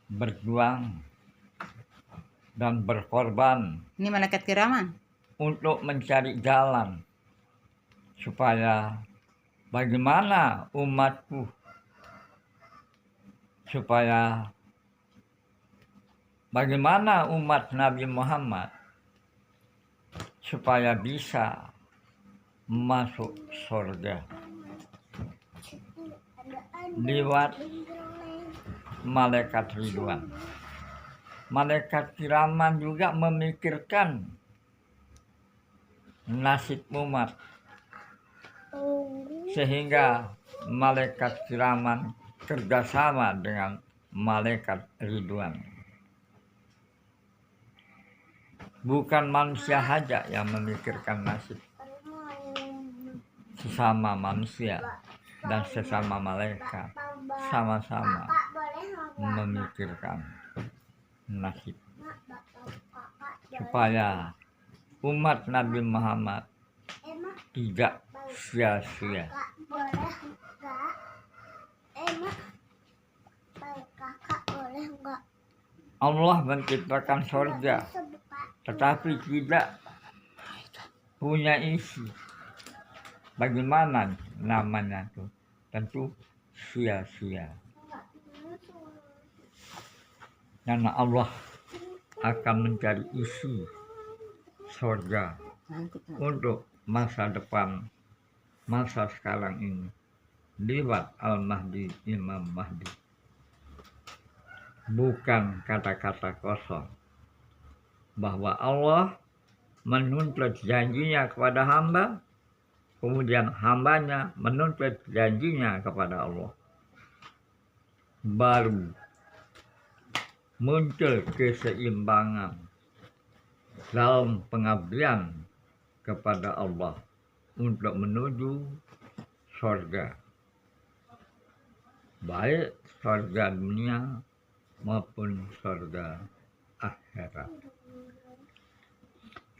berjuang dan berkorban Ini malaikat kiraman. untuk mencari jalan supaya bagaimana umatku, supaya bagaimana umat Nabi Muhammad supaya bisa masuk surga lewat malaikat Ridwan. Malaikat kiraman juga memikirkan nasib umat, sehingga malaikat kiraman kerjasama dengan malaikat Ridwan. Bukan manusia saja yang memikirkan nasib, sesama manusia dan sesama malaikat sama-sama memikirkan nasib supaya umat Nabi Muhammad tidak sia-sia. Allah menciptakan surga tetapi tidak punya isi. Bagaimana namanya tuh? Tentu sia-sia. Karena Allah akan mencari isi surga untuk masa depan, masa sekarang ini lewat Al-Mahdi, Imam Mahdi. Bukan kata-kata kosong bahwa Allah menuntut janjinya kepada hamba, kemudian hambanya menuntut janjinya kepada Allah. Baru muncul keseimbangan dalam pengabdian kepada Allah untuk menuju surga, baik surga dunia maupun surga akhirat.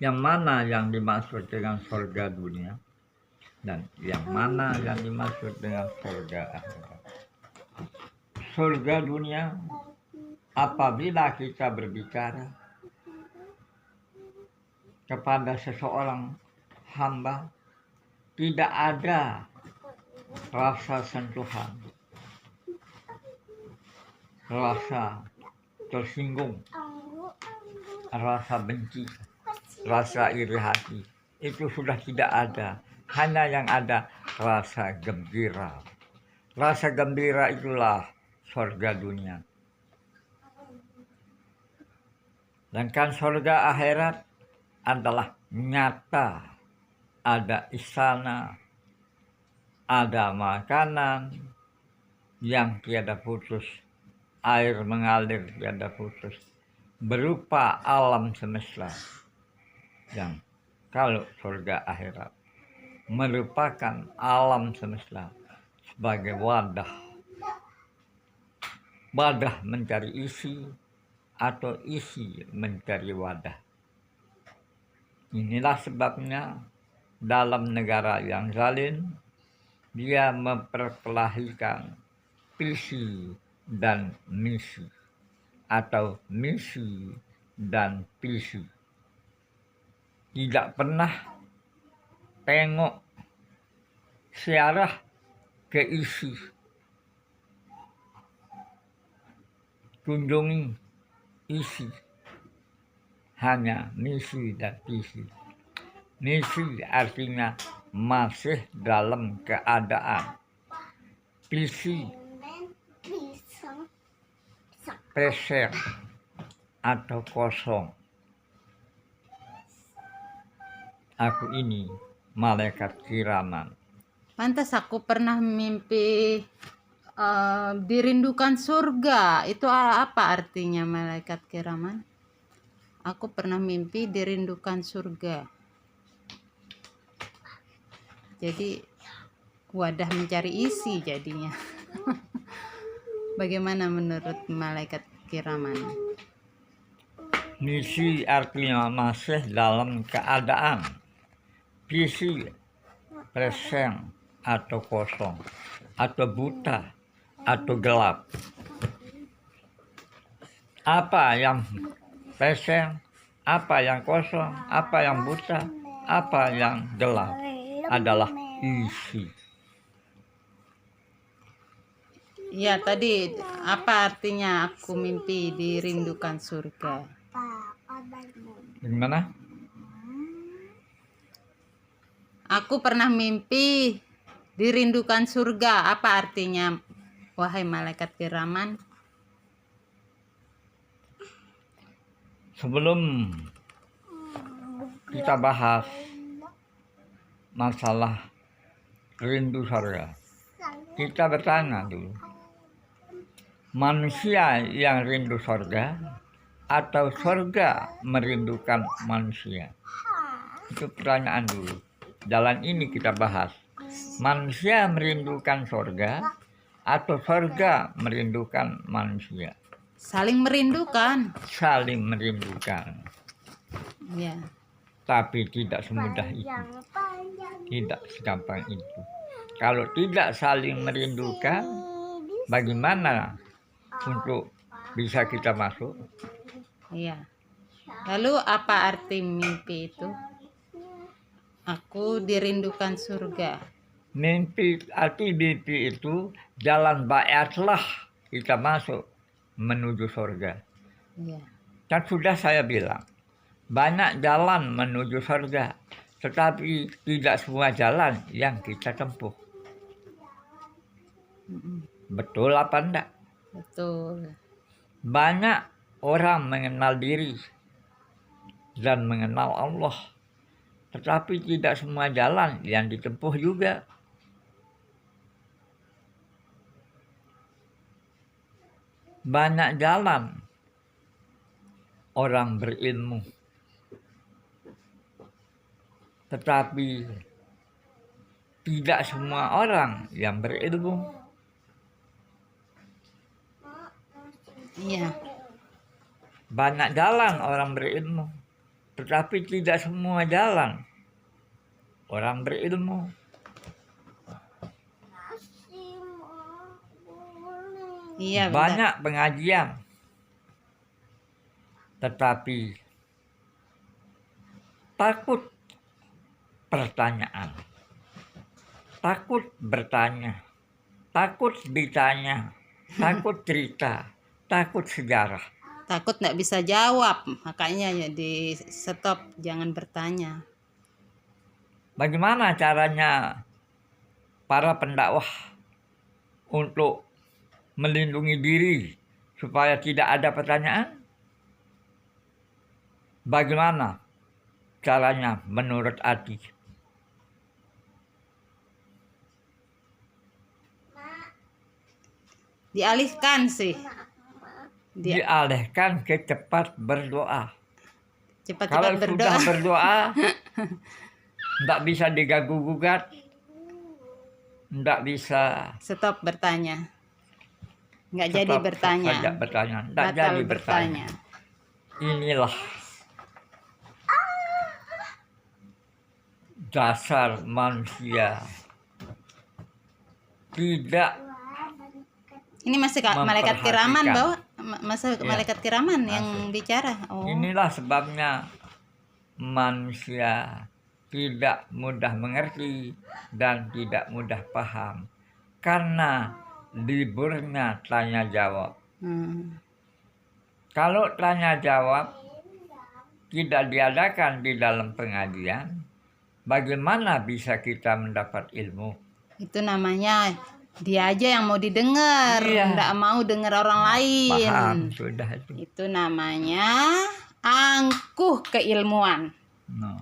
Yang mana yang dimaksud dengan surga dunia dan yang mana yang dimaksud dengan surga akhirat? Surga dunia apabila kita berbicara kepada seseorang hamba, tidak ada rasa sentuhan, rasa tersinggung, rasa benci, rasa iri hati. Itu sudah tidak ada. Hanya yang ada rasa gembira. Rasa gembira itulah surga dunia. Sedangkan surga akhirat adalah nyata. Ada istana, ada makanan yang tiada putus, air mengalir tiada putus, berupa alam semesta. Yang kalau surga akhirat merupakan alam semesta sebagai wadah mencari isi atau isi mencari wadah. Inilah sebabnya dalam negara yang zalim dia memperkelahikan visi dan misi atau misi dan visi. Tidak pernah tengok searah ke isi. Kunjungi isi. Hanya misi dan visi. Misi artinya masih dalam keadaan. Visi peser atau kosong. Aku ini malaikat kiraman. Pantas aku pernah mimpi dirindukan surga. Itu apa artinya malaikat kiraman? Aku pernah mimpi dirindukan surga. Jadi wadah mencari isi jadinya. Bagaimana menurut malaikat kiraman? Misi artinya masih dalam keadaan. Visi present atau kosong, atau buta, atau gelap. Apa yang peseng, apa yang kosong, apa yang buta, apa yang gelap adalah isi. Ya, tadi apa artinya aku mimpi dirindukan surga? Gimana? Aku pernah mimpi dirindukan surga. Apa artinya, wahai malaikat kiraman? Sebelum kita bahas masalah rindu surga, kita bertanya dulu. Manusia yang rindu surga atau surga merindukan manusia? Itu pertanyaan dulu. Jalan ini kita bahas. Manusia merindukan surga atau surga merindukan manusia? Saling merindukan. Saling merindukan. Ya. Tapi tidak semudah itu. Tidak segampang itu. Kalau tidak saling merindukan, bagaimana untuk bisa kita masuk? Iya. Lalu apa arti mimpi itu? Aku dirindukan surga. Arti mimpi itu jalan bayatlah kita masuk menuju surga. Iya. Kan sudah saya bilang, banyak jalan menuju surga, tetapi tidak semua jalan yang kita tempuh. Betul apa enggak? Betul. Banyak orang mengenal diri dan mengenal Allah, tetapi tidak semua jalan yang ditempuh juga. Banyak jalan orang berilmu, tetapi tidak semua orang yang berilmu. Iya. Banyak jalan orang berilmu, tetapi tidak semua jalan orang berilmu. Iya, benar. Banyak pengajian, tetapi takut pertanyaan, takut bertanya, takut ditanya, takut cerita, takut sejarah. Takut nggak bisa jawab, makanya ya di stop, jangan bertanya. Bagaimana caranya para pendakwah untuk melindungi diri supaya tidak ada pertanyaan? Bagaimana caranya menurut Ati? Dialihkan sih. Dialihkan ke cepat berdoa. Kalau Cepat-cepat berdoa. sudah berdoa, tidak bisa diganggu-gugat, tidak bisa Stop bertanya. Nggak jadi bertanya. Tidak bertanya, tidak Batal jadi bertanya. Inilah dasar manusia. Tidak. Ini masih malaikat kiraman bawa, masa Iya. malaikat kiraman yang bicara. Oh. Inilah sebabnya manusia tidak mudah mengerti dan tidak mudah paham, karena liburnya tanya jawab. Kalau tanya jawab tidak diadakan di dalam pengajian, bagaimana bisa kita mendapat ilmu? Itu namanya dia aja yang mau didengar, Iya. nggak mau dengar orang lain. Paham sudah itu. Itu namanya angkuh keilmuan. No.